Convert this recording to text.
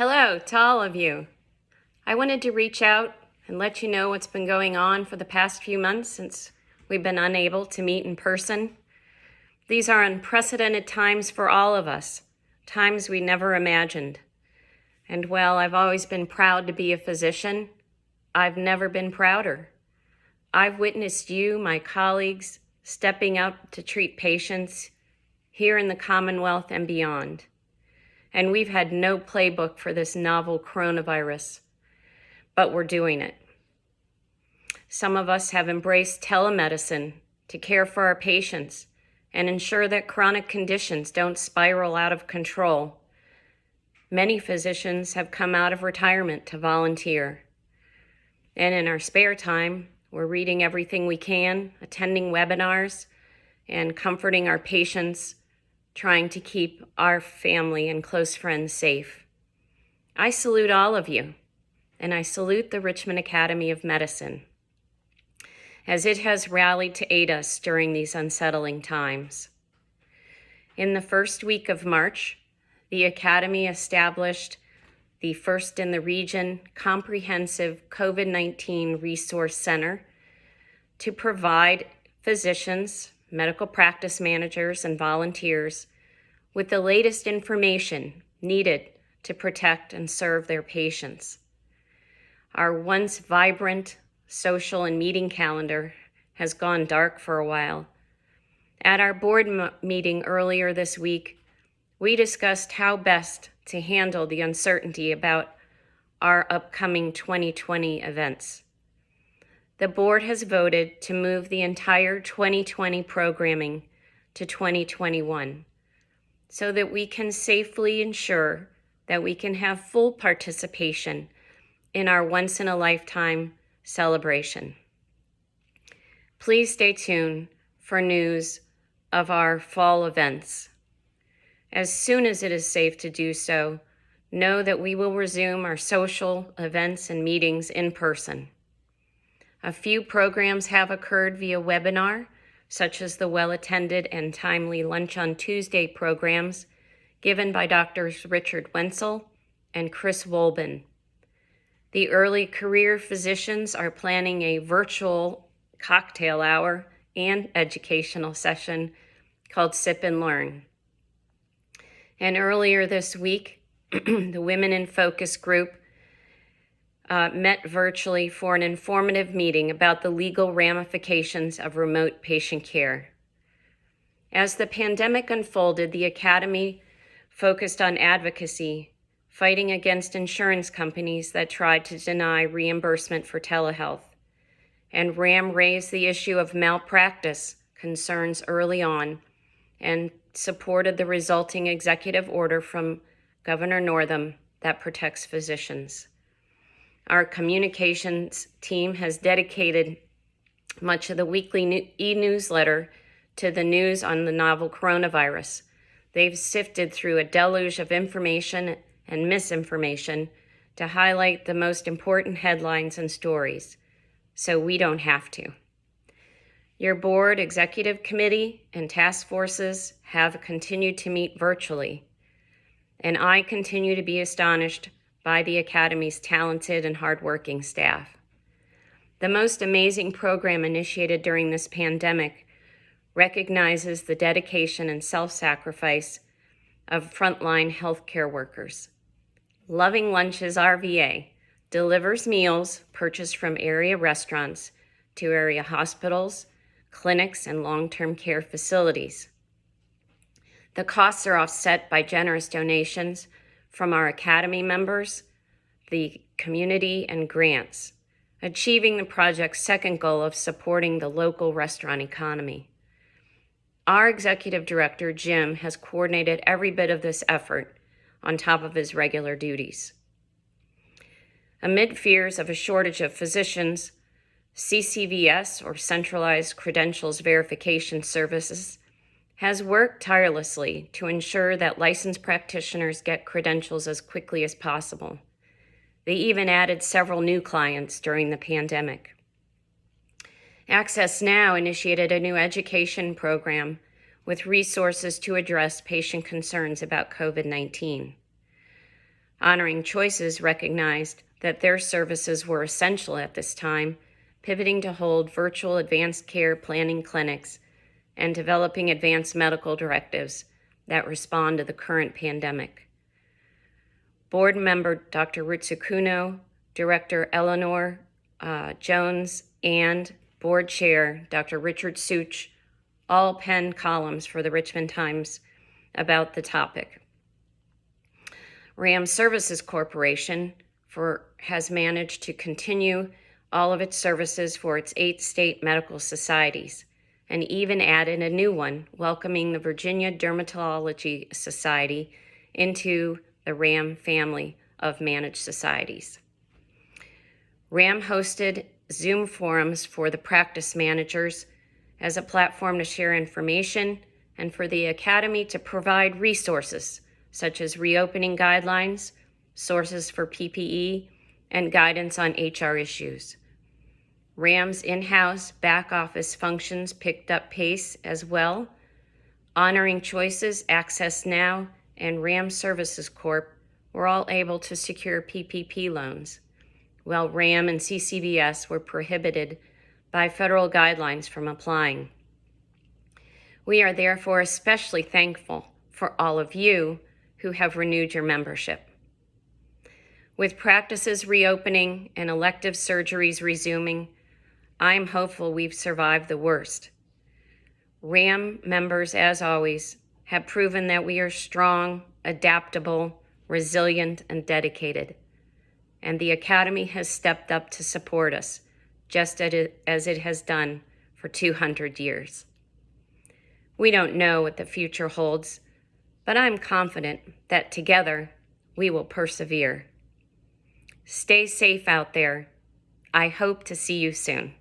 Hello to all of you. I wanted to reach out and let you know what's been going on for the past few months since we've been unable to meet in person. These are unprecedented times for all of us, times we never imagined. And while I've always been proud to be a physician, I've never been prouder. I've witnessed you, my colleagues, stepping up to treat patients here in the Commonwealth and beyond. And we've had no playbook for this novel coronavirus, but we're doing it. Some of us have embraced telemedicine to care for our patients and ensure that chronic conditions don't spiral out of control. Many physicians have come out of retirement to volunteer. And in our spare time, we're reading everything we can, attending webinars, and comforting our patients, trying to keep our family and close friends safe. I salute all of you, and I salute the Richmond Academy of Medicine, as it has rallied to aid us during these unsettling times. In the first week of March, the Academy established the first in the region comprehensive COVID-19 resource center to provide physicians, medical practice managers, and volunteers with the latest information needed to protect and serve their patients. Our once vibrant social and meeting calendar has gone dark for a while. At our board meeting earlier this week, we discussed how best to handle the uncertainty about our upcoming 2020 events. The board has voted to move the entire 2020 programming to 2021 so that we can safely ensure that we can have full participation in our once-in-a-lifetime celebration. Please stay tuned for news of our fall events. As soon as it is safe to do so, know that we will resume our social events and meetings in person. A few programs have occurred via webinar, such as the well-attended and timely Lunch on Tuesday programs given by Drs. Richard Wenzel and Chris Wolben. The early career physicians are planning a virtual cocktail hour and educational session called Sip and Learn. And earlier this week, the Women in Focus group met virtually for an informative meeting about the legal ramifications of remote patient care. As the pandemic unfolded, the Academy focused on advocacy, fighting against insurance companies that tried to deny reimbursement for telehealth. And RAM raised the issue of malpractice concerns early on and supported the resulting executive order from Governor Northam that protects physicians. Our communications team has dedicated much of the weekly e-newsletter to the news on the novel coronavirus. They've sifted through a deluge of information and misinformation to highlight the most important headlines and stories, so we don't have to. Your board, executive committee, and task forces have continued to meet virtually, and I continue to be astonished by the Academy's talented and hardworking staff. The most amazing program initiated during this pandemic recognizes the dedication and self-sacrifice of frontline healthcare workers. Loving Lunches RVA delivers meals purchased from area restaurants to area hospitals, clinics, and long-term care facilities. The costs are offset by generous donations from our Academy members, the community, and grants, achieving the project's second goal of supporting the local restaurant economy. Our executive director, Jim, has coordinated every bit of this effort on top of his regular duties. Amid fears of a shortage of physicians, CCVS, or Centralized Credentials Verification Services, has worked tirelessly to ensure that licensed practitioners get credentials as quickly as possible. They even added several new clients during the pandemic. Access Now initiated a new education program with resources to address patient concerns about COVID-19. Honoring Choices recognized that their services were essential at this time, pivoting to hold virtual advanced care planning clinics and developing advanced medical directives that respond to the current pandemic. Board member Dr. Ritsukuno, Director Eleanor Jones, and Board Chair Dr. Richard Such all penned columns for the Richmond Times about the topic. RAM Services Corporation has managed to continue all of its services for its 8 state medical societies, and even added a new one, welcoming the Virginia Dermatology Society into the RAM family of managed societies. RAM hosted Zoom forums for the practice managers as a platform to share information and for the Academy to provide resources such as reopening guidelines, sources for PPE, and guidance on HR issues. RAM's in-house back office functions picked up pace as well. Honoring Choices, Access Now, and RAM Services Corp. were all able to secure PPP loans, while RAM and CCBS were prohibited by federal guidelines from applying. We are therefore especially thankful for all of you who have renewed your membership. With practices reopening and elective surgeries resuming, I'm hopeful we've survived the worst. RAM members, as always, have proven that we are strong, adaptable, resilient, and dedicated. And the Academy has stepped up to support us, just as it has done for 200 years. We don't know what the future holds, but I'm confident that together we will persevere. Stay safe out there. I hope to see you soon.